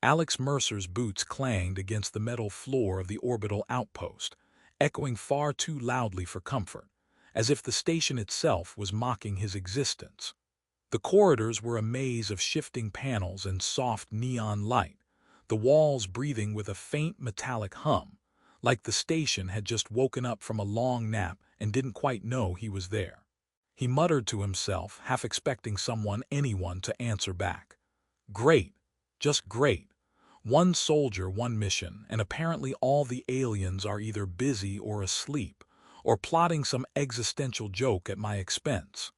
Alex Mercer's boots clanged against the metal floor of the orbital outpost, echoing far too loudly for comfort, as if the station itself was mocking his existence. The corridors were a maze of shifting panels and soft neon light, the walls breathing with a faint metallic hum, like the station had just woken up from a long nap and didn't quite know he was there. He muttered to himself, half expecting anyone to answer back. Great, just great. One soldier, one mission, and apparently all the aliens are either busy or asleep, or plotting some existential joke at my expense.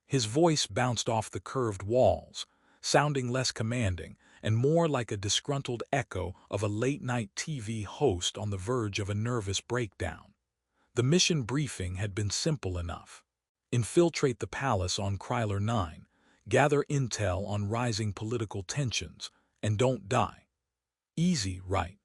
His voice bounced off the curved walls, sounding less commanding and more like a disgruntled echo of a late-night TV host on the verge of a nervous breakdown. The mission briefing had been simple enough. Infiltrate the palace on Kryler 9, gather intel on rising political tensions, and don't die. Easy, right?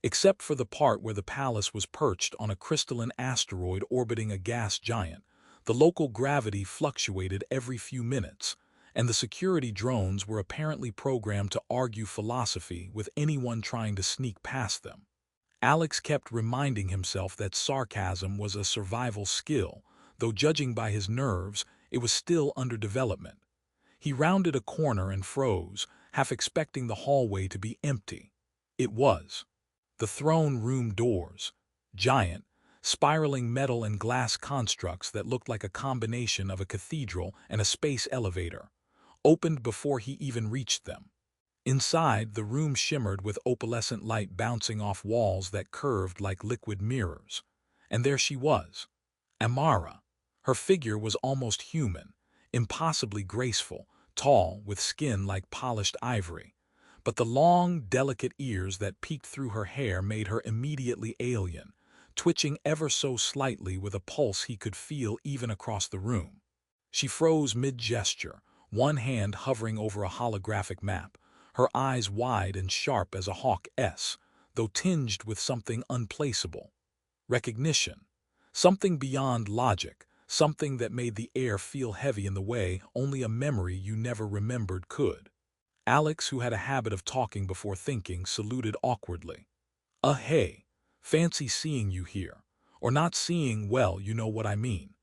Except for the part where the palace was perched on a crystalline asteroid orbiting a gas giant. The local gravity fluctuated every few minutes, and the security drones were apparently programmed to argue philosophy with anyone trying to sneak past them. Alex kept reminding himself that sarcasm was a survival skill, though judging by his nerves, it was still under development. He rounded a corner and froze, half expecting the hallway to be empty. It was. The throne room doors, giant, spiraling metal and glass constructs that looked like a combination of a cathedral and a space elevator, opened before he even reached them. Inside, the room shimmered with opalescent light bouncing off walls that curved like liquid mirrors. And there she was, Amara. Her figure was almost human, impossibly graceful, tall, with skin like polished ivory. But the long, delicate ears that peeked through her hair made her immediately alien, twitching ever so slightly with a pulse he could feel even across the room. She froze mid-gesture, one hand hovering over a holographic map, her eyes wide and sharp as a hawk's, though tinged with something unplaceable. Recognition. Something beyond logic, something that made the air feel heavy in the way only a memory you never remembered could. Alex, who had a habit of talking before thinking, saluted awkwardly. Hey, fancy seeing you here. Or not seeing, well, you know what I mean.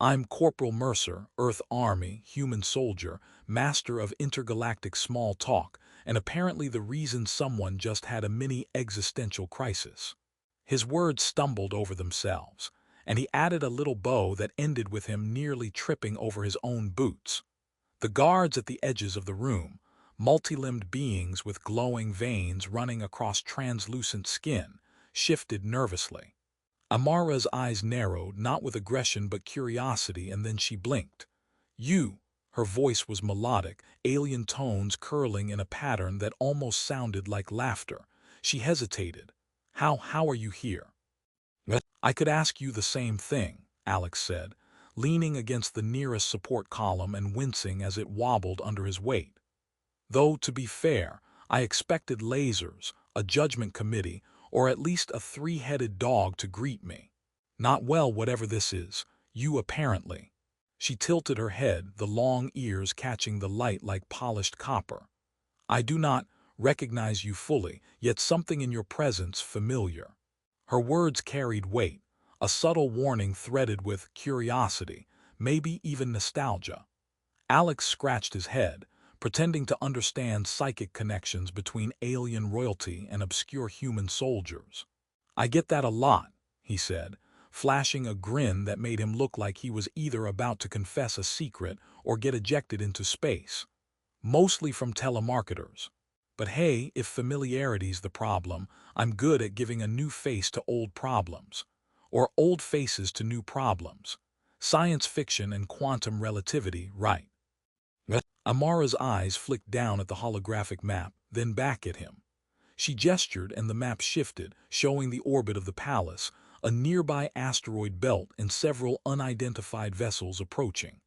I'm Corporal Mercer, Earth Army, human soldier, master of intergalactic small talk, and apparently the reason someone just had a mini existential crisis. His words stumbled over themselves, and he added a little bow that ended with him nearly tripping over his own boots. The guards at the edges of the room, multi-limbed beings with glowing veins running across translucent skin, shifted nervously. Amara's eyes narrowed, not with aggression but curiosity, and then she blinked. You. Her voice was melodic, alien tones curling in a pattern that almost sounded like laughter. She hesitated. How are you here? I could ask you the same thing, Alex said, leaning against the nearest support column and wincing as it wobbled under his weight. Though, to be fair, I expected lasers, a judgment committee, or at least a three-headed dog to greet me. Not well, whatever this is, you apparently. She tilted her head, the long ears catching the light like polished copper. I do not recognize you fully, yet something in your presence familiar. Her words carried weight, a subtle warning threaded with curiosity, maybe even nostalgia. Alex scratched his head, pretending to understand psychic connections between alien royalty and obscure human soldiers. I get that a lot, he said, flashing a grin that made him look like he was either about to confess a secret or get ejected into space. Mostly from telemarketers. But hey, if familiarity's the problem, I'm good at giving a new face to old problems. Or old faces to new problems. Science fiction and quantum relativity, right? Amara's eyes flicked down at the holographic map, then back at him. She gestured and the map shifted, showing the orbit of the palace, a nearby asteroid belt and several unidentified vessels approaching.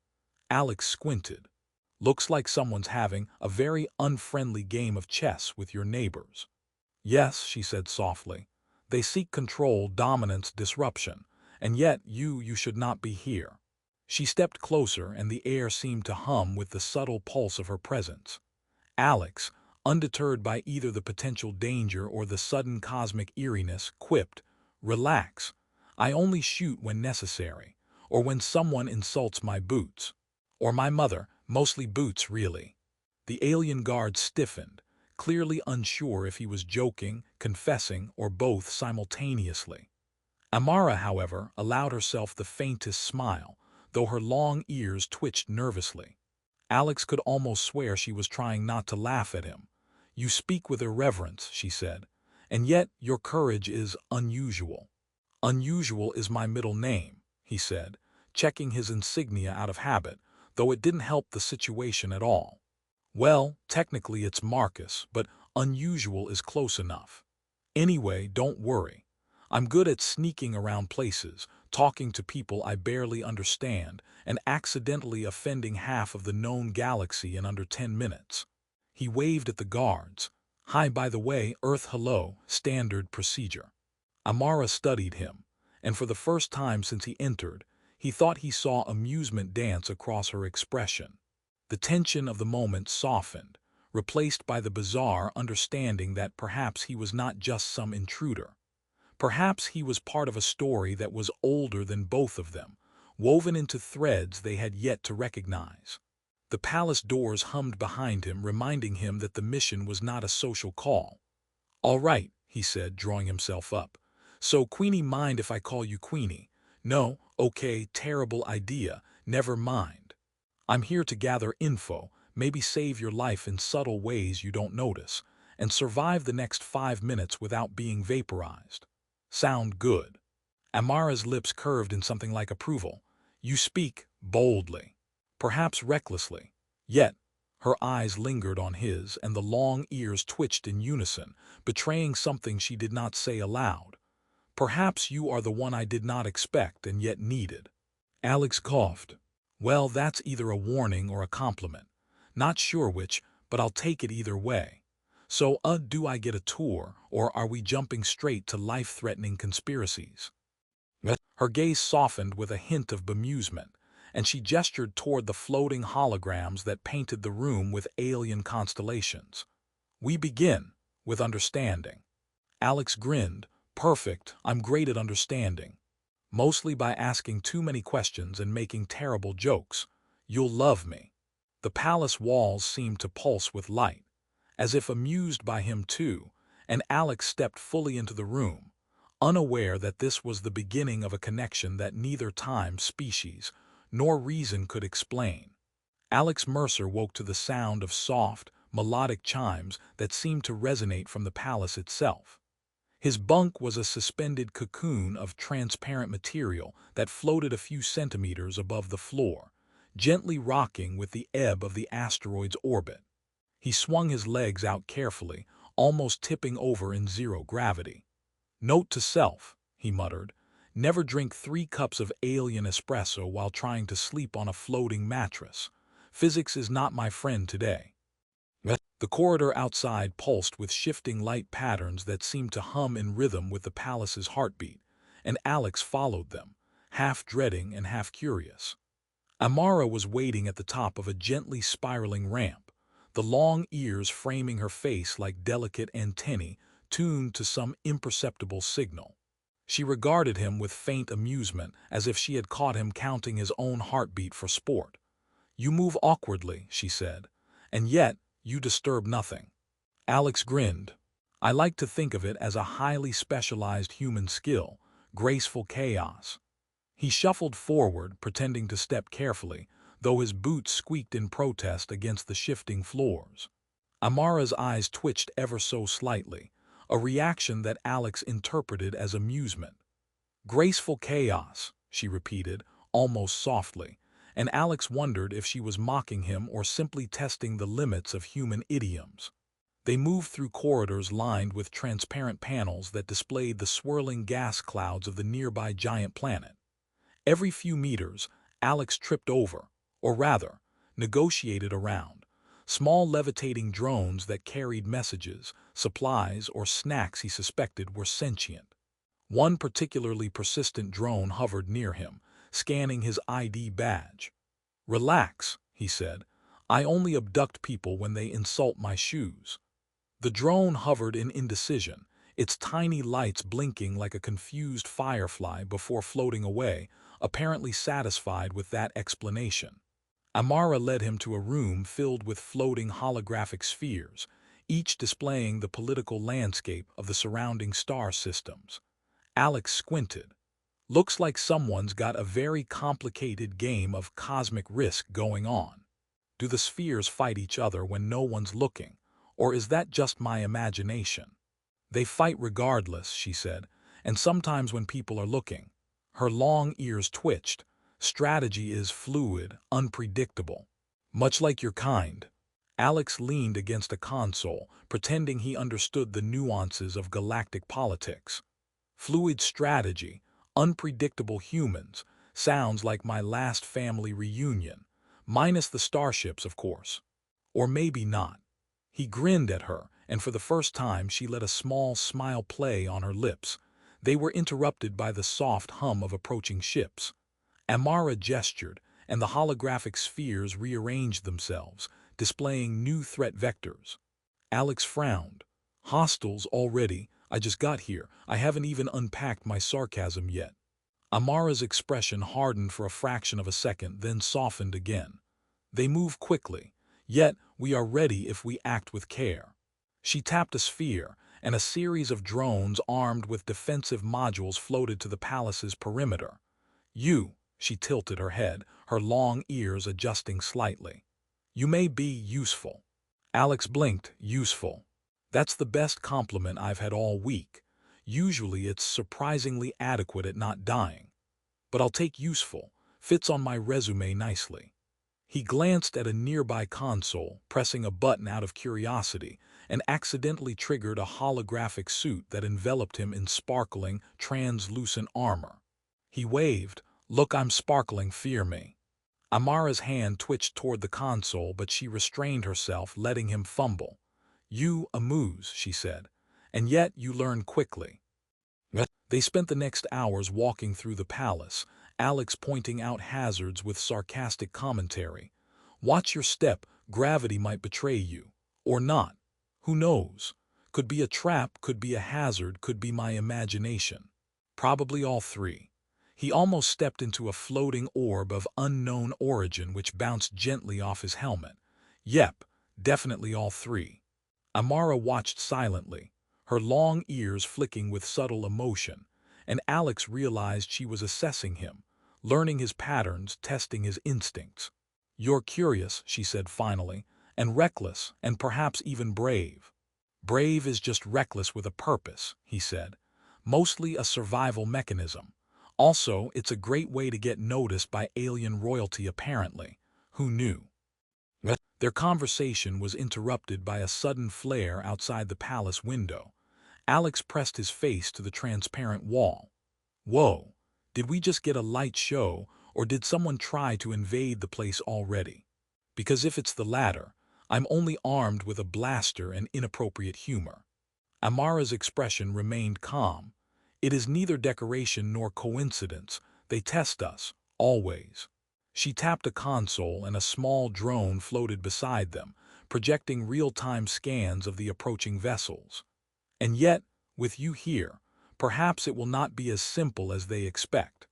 Alex squinted. Looks like someone's having a very unfriendly game of chess with your neighbors. Yes, she said softly. They seek control, dominance, disruption, and yet you should not be here. She stepped closer and the air seemed to hum with the subtle pulse of her presence. Alex, undeterred by either the potential danger or the sudden cosmic eeriness, quipped, "Relax. I only shoot when necessary, or when someone insults my boots. Or my mother, mostly boots, really." The alien guard stiffened, clearly unsure if he was joking, confessing, or both simultaneously. Amara, however, allowed herself the faintest smile, though her long ears twitched nervously. Alex could almost swear she was trying not to laugh at him. "You speak with irreverence," she said, "and yet your courage is unusual." "Unusual is my middle name," he said, checking his insignia out of habit, though it didn't help the situation at all. "Well, technically it's Marcus, but unusual is close enough. Anyway, don't worry. I'm good at sneaking around places, talking to people I barely understand, and accidentally offending half of the known galaxy in under 10 minutes. He waved at the guards. "Hi, by the way, Earth hello, standard procedure." Amara studied him, and for the first time since he entered, he thought he saw amusement dance across her expression. The tension of the moment softened, replaced by the bizarre understanding that perhaps he was not just some intruder. Perhaps he was part of a story that was older than both of them, woven into threads they had yet to recognize. The palace doors hummed behind him, reminding him that the mission was not a social call. "All right," he said, drawing himself up. "So, Queenie, mind if I call you Queenie?" "No, okay, terrible idea, never mind. I'm here to gather info, maybe save your life in subtle ways you don't notice, and survive the next 5 minutes without being vaporized. Sound good?" Amara's lips curved in something like approval. "You speak boldly, perhaps recklessly." Yet, her eyes lingered on his, and the long ears twitched in unison, betraying something she did not say aloud. "Perhaps you are the one I did not expect and yet needed." Alex coughed. "Well, that's either a warning or a compliment. Not sure which, but I'll take it either way. So, do I get a tour, or are we jumping straight to life-threatening conspiracies?" Her gaze softened with a hint of bemusement, and she gestured toward the floating holograms that painted the room with alien constellations. "We begin with understanding." Alex grinned. "Perfect, I'm great at understanding. Mostly by asking too many questions and making terrible jokes. You'll love me." The palace walls seemed to pulse with light, as if amused by him too, and Alex stepped fully into the room, unaware that this was the beginning of a connection that neither time, species, nor reason could explain. Alex Mercer woke to the sound of soft, melodic chimes that seemed to resonate from the palace itself. His bunk was a suspended cocoon of transparent material that floated a few centimeters above the floor, gently rocking with the ebb of the asteroid's orbit. He swung his legs out carefully, almost tipping over in zero gravity. "Note to self," he muttered, "never drink 3 cups of alien espresso while trying to sleep on a floating mattress. Physics is not my friend today." The corridor outside pulsed with shifting light patterns that seemed to hum in rhythm with the palace's heartbeat, and Alex followed them, half dreading and half curious. Amara was waiting at the top of a gently spiraling ramp, the long ears framing her face like delicate antennae tuned to some imperceptible signal. She regarded him with faint amusement, as if she had caught him counting his own heartbeat for sport. "You move awkwardly," she said, "and yet you disturb nothing." Alex grinned. "I like to think of it as a highly specialized human skill, graceful chaos." He shuffled forward, pretending to step carefully, though his boots squeaked in protest against the shifting floors. Amara's eyes twitched ever so slightly, a reaction that Alex interpreted as amusement. "Graceful chaos," she repeated, almost softly, and Alex wondered if she was mocking him or simply testing the limits of human idioms. They moved through corridors lined with transparent panels that displayed the swirling gas clouds of the nearby giant planet. Every few meters, Alex tripped over, or rather, negotiated around, small levitating drones that carried messages, supplies, or snacks he suspected were sentient. One particularly persistent drone hovered near him, scanning his ID badge. "Relax," he said. "I only abduct people when they insult my shoes." The drone hovered in indecision, its tiny lights blinking like a confused firefly before floating away, apparently satisfied with that explanation. Amara led him to a room filled with floating holographic spheres, each displaying the political landscape of the surrounding star systems. Alex squinted. Looks like someone's got a very complicated game of cosmic Risk going on. Do the spheres fight each other when no one's looking, or is that just my imagination? They fight regardless, she said, and sometimes when people are looking. Her long ears twitched. Strategy is fluid, unpredictable. Much like your kind. Alex leaned against a console, pretending he understood the nuances of galactic politics. Fluid strategy, unpredictable humans, sounds like my last family reunion, minus the starships, of course. Or maybe not. He grinned at her, and for the first time she let a small smile play on her lips. They were interrupted by the soft hum of approaching ships. Amara gestured, and the holographic spheres rearranged themselves, displaying new threat vectors. Alex frowned. Hostiles already. I just got here. I haven't even unpacked my sarcasm yet. Amara's expression hardened for a fraction of a second, then softened again. They move quickly, yet we are ready if we act with care. She tapped a sphere, and a series of drones armed with defensive modules floated to the palace's perimeter. She tilted her head, her long ears adjusting slightly. You may be useful. Alex blinked. Useful. That's the best compliment I've had all week. Usually it's surprisingly adequate at not dying. But I'll take useful. Fits on my resume nicely. He glanced at a nearby console, pressing a button out of curiosity, and accidentally triggered a holographic suit that enveloped him in sparkling, translucent armor. He waved. Look, I'm sparkling, fear me. Amara's hand twitched toward the console, but she restrained herself, letting him fumble. You amuse, she said, and yet you learn quickly. They spent the next hours walking through the palace, Alex pointing out hazards with sarcastic commentary. Watch your step, gravity might betray you. Or not. Who knows? Could be a trap, could be a hazard, could be my imagination. Probably all three. He almost stepped into a floating orb of unknown origin which bounced gently off his helmet. Yep, definitely all three. Amara watched silently, her long ears flicking with subtle emotion, and Alex realized she was assessing him, learning his patterns, testing his instincts. You're curious, she said finally, and reckless, and perhaps even brave. Brave is just reckless with a purpose, he said. Mostly a survival mechanism. Also, it's a great way to get noticed by alien royalty apparently. Who knew? Their conversation was interrupted by a sudden flare outside the palace window. Alex pressed his face to the transparent wall. Whoa, did we just get a light show, or did someone try to invade the place already? Because if it's the latter, I'm only armed with a blaster and inappropriate humor. Amara's expression remained calm. It is neither decoration nor coincidence. They test us, always. She tapped a console and a small drone floated beside them, projecting real-time scans of the approaching vessels. And yet, with you here, perhaps it will not be as simple as they expect.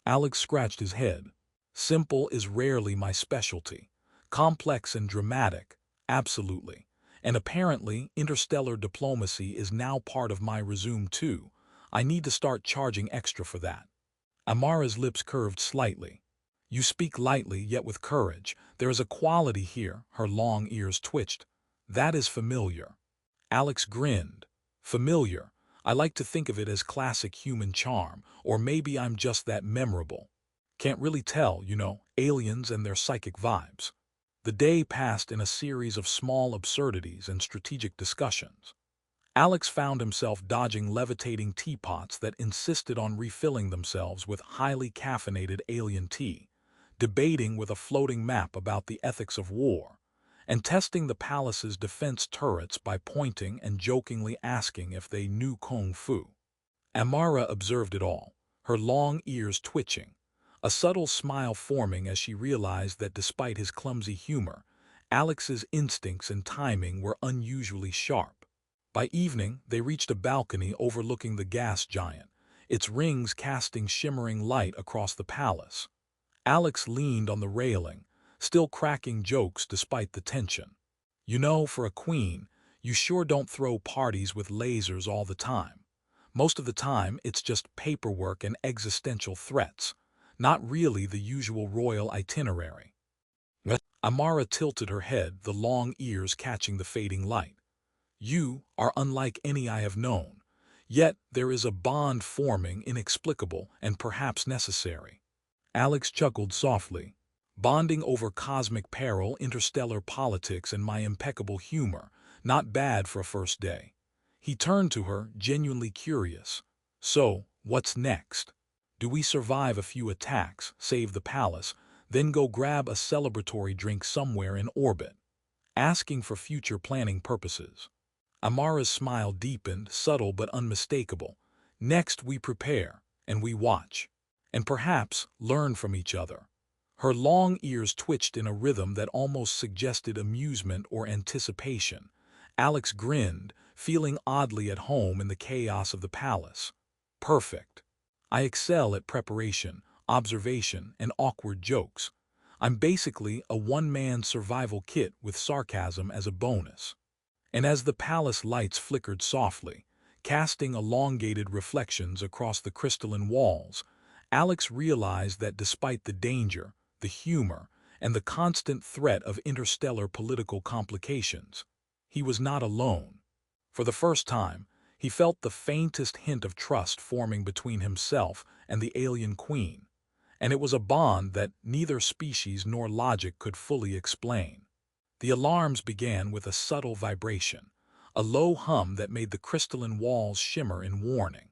Alex scratched his head. Simple is rarely my specialty. Complex and dramatic, absolutely. And apparently, interstellar diplomacy is now part of my resume too. I need to start charging extra for that. Amara's lips curved slightly. You speak lightly, yet with courage. There is a quality here, her long ears twitched. That is familiar. Alex grinned. Familiar. I like to think of it as classic human charm, or maybe I'm just that memorable. Can't really tell, aliens and their psychic vibes. The day passed in a series of small absurdities and strategic discussions. Alex found himself dodging levitating teapots that insisted on refilling themselves with highly caffeinated alien tea, debating with a floating map about the ethics of war, and testing the palace's defense turrets by pointing and jokingly asking if they knew kung fu. Amara observed it all, her long ears twitching, a subtle smile forming as she realized that despite his clumsy humor, Alex's instincts and timing were unusually sharp. By evening, they reached a balcony overlooking the gas giant, its rings casting shimmering light across the palace. Alex leaned on the railing, still cracking jokes despite the tension. You know, for a queen, you sure don't throw parties with lasers all the time. Most of the time, it's just paperwork and existential threats, not really the usual royal itinerary. Amara tilted her head, the long ears catching the fading light. You are unlike any I have known, yet there is a bond forming, inexplicable and perhaps necessary. Alex chuckled softly. Bonding over cosmic peril, interstellar politics, and my impeccable humor, not bad for a first day. He turned to her, genuinely curious. So, what's next? Do we survive a few attacks, save the palace, then go grab a celebratory drink somewhere in orbit? Asking for future planning purposes. Amara's smile deepened, subtle but unmistakable. Next we prepare, and we watch, and perhaps learn from each other. Her long ears twitched in a rhythm that almost suggested amusement or anticipation. Alex grinned, feeling oddly at home in the chaos of the palace. Perfect. I excel at preparation, observation, and awkward jokes. I'm basically a one-man survival kit with sarcasm as a bonus. And as the palace lights flickered softly, casting elongated reflections across the crystalline walls, Alex realized that despite the danger, the humor, and the constant threat of interstellar political complications, he was not alone. For the first time, he felt the faintest hint of trust forming between himself and the alien queen, and it was a bond that neither species nor logic could fully explain. The alarms began with a subtle vibration, a low hum that made the crystalline walls shimmer in warning.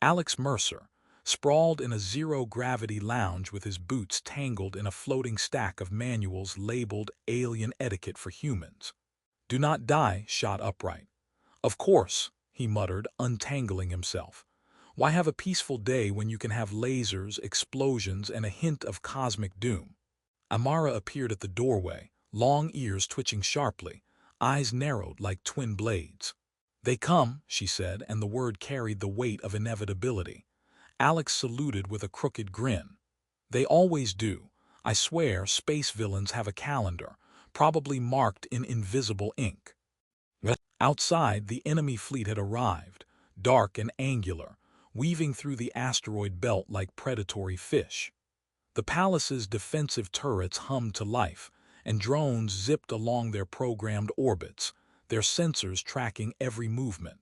Alex Mercer, sprawled in a zero-gravity lounge with his boots tangled in a floating stack of manuals labeled Alien Etiquette for Humans. Do not die, shot upright. Of course, he muttered, untangling himself. Why have a peaceful day when you can have lasers, explosions, and a hint of cosmic doom? Amara appeared at the doorway, long ears twitching sharply, eyes narrowed like twin blades. They come, she said, and the word carried the weight of inevitability. Alex saluted with a crooked grin. They always do. I swear space villains have a calendar, probably marked in invisible ink. Outside, the enemy fleet had arrived, dark and angular, weaving through the asteroid belt like predatory fish. The palace's defensive turrets hummed to life, and drones zipped along their programmed orbits, their sensors tracking every movement.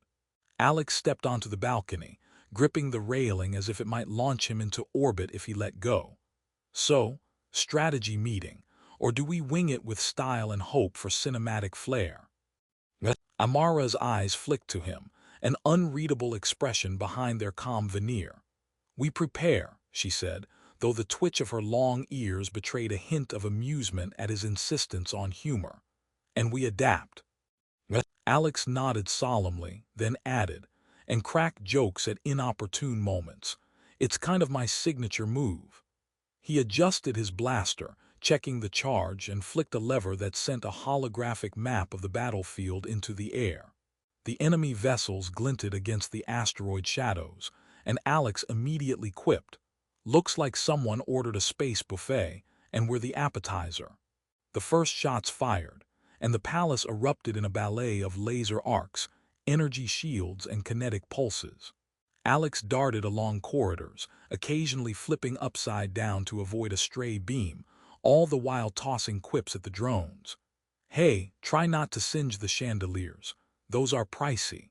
Alex stepped onto the balcony, gripping the railing as if it might launch him into orbit if he let go. So, strategy meeting, or do we wing it with style and hope for cinematic flair? Amara's eyes flicked to him, an unreadable expression behind their calm veneer. We prepare, she said, though the twitch of her long ears betrayed a hint of amusement at his insistence on humor. And we adapt. Alex nodded solemnly, then added, and cracked jokes at inopportune moments. It's kind of my signature move. He adjusted his blaster, checking the charge, and flicked a lever that sent a holographic map of the battlefield into the air. The enemy vessels glinted against the asteroid shadows, and Alex immediately quipped, "Looks like someone ordered a space buffet, and we're the appetizer." The first shots fired, and the palace erupted in a ballet of laser arcs, energy shields, and kinetic pulses. Alex darted along corridors, occasionally flipping upside down to avoid a stray beam, all the while tossing quips at the drones. Hey, try not to singe the chandeliers. Those are pricey.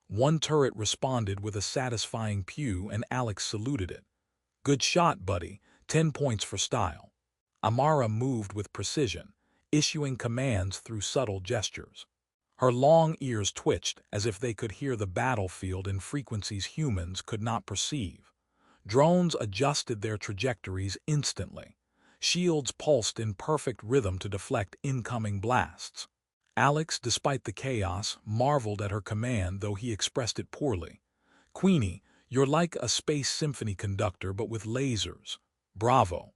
One turret responded with a satisfying pew, and Alex saluted it. Good shot, buddy. 10 points for style. Amara moved with precision, issuing commands through subtle gestures. Her long ears twitched as if they could hear the battlefield in frequencies humans could not perceive. Drones adjusted their trajectories instantly. Shields pulsed in perfect rhythm to deflect incoming blasts. Alex, despite the chaos, marveled at her command, though he expressed it poorly. Queenie, you're like a space symphony conductor but with lasers. Bravo.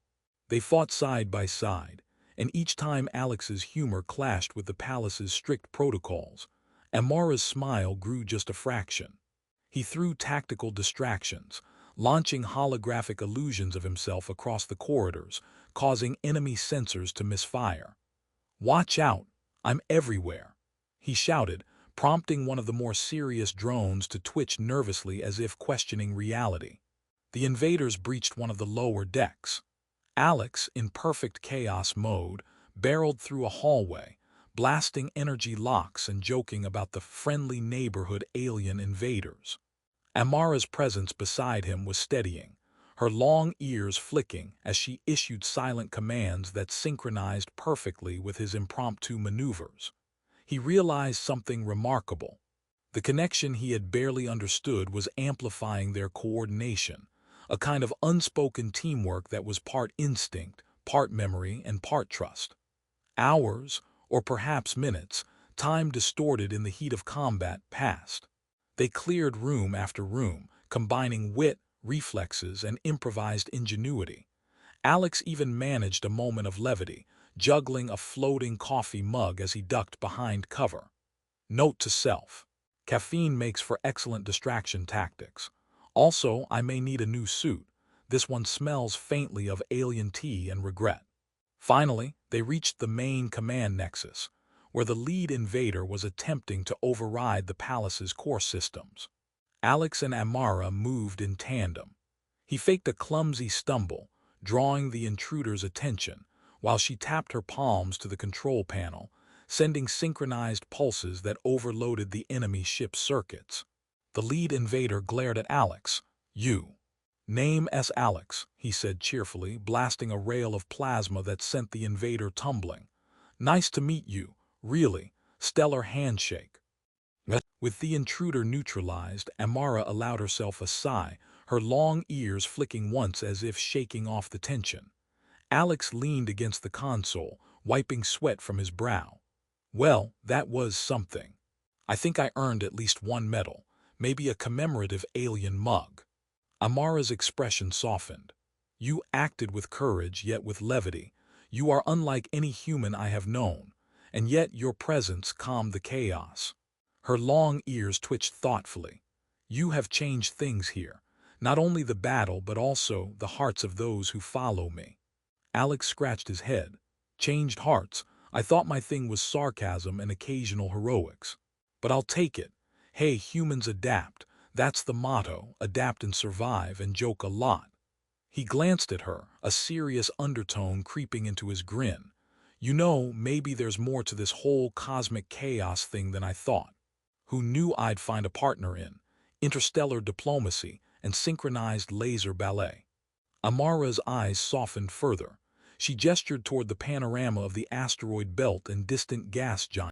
They fought side by side, and each time Alex's humor clashed with the palace's strict protocols, Amara's smile grew just a fraction. He threw tactical distractions, launching holographic illusions of himself across the corridors, causing enemy sensors to misfire. "Watch out! I'm everywhere!" he shouted, prompting one of the more serious drones to twitch nervously as if questioning reality. The invaders breached one of the lower decks. Alex, in perfect chaos mode, barreled through a hallway, blasting energy locks and joking about the friendly neighborhood alien invaders. Amara's presence beside him was steadying, her long ears flicking as she issued silent commands that synchronized perfectly with his impromptu maneuvers. He realized something remarkable. The connection he had barely understood was amplifying their coordination, a kind of unspoken teamwork that was part instinct, part memory, and part trust. Hours, or perhaps minutes, time distorted in the heat of combat, passed. They cleared room after room, combining wit, reflexes, and improvised ingenuity. Alex even managed a moment of levity, juggling a floating coffee mug as he ducked behind cover. Note to self: caffeine makes for excellent distraction tactics. Also, I may need a new suit. This one smells faintly of alien tea and regret. Finally, they reached the main command nexus, where the lead invader was attempting to override the palace's core systems. Alex and Amara moved in tandem. He faked a clumsy stumble, drawing the intruder's attention, while she tapped her palms to the control panel, sending synchronized pulses that overloaded the enemy ship's circuits. The lead invader glared at Alex. "You." "Name S. Alex," he said cheerfully, blasting a rail of plasma that sent the invader tumbling. "Nice to meet you, really. Stellar handshake." With the intruder neutralized, Amara allowed herself a sigh, her long ears flicking once as if shaking off the tension. Alex leaned against the console, wiping sweat from his brow. "Well, that was something. I think I earned at least one medal, maybe a commemorative alien mug." Amara's expression softened. "You acted with courage, yet with levity. You are unlike any human I have known, and yet your presence calmed the chaos." Her long ears twitched thoughtfully. "You have changed things here, not only the battle but also the hearts of those who follow me." Alex scratched his head. "Changed hearts? I thought my thing was sarcasm and occasional heroics. But I'll take it. Hey, humans adapt. That's the motto, adapt and survive, and joke a lot." He glanced at her, a serious undertone creeping into his grin. "You know, maybe there's more to this whole cosmic chaos thing than I thought. Who knew I'd find a partner in interstellar diplomacy and synchronized laser ballet?" Amara's eyes softened further. She gestured toward the panorama of the asteroid belt and distant gas giants.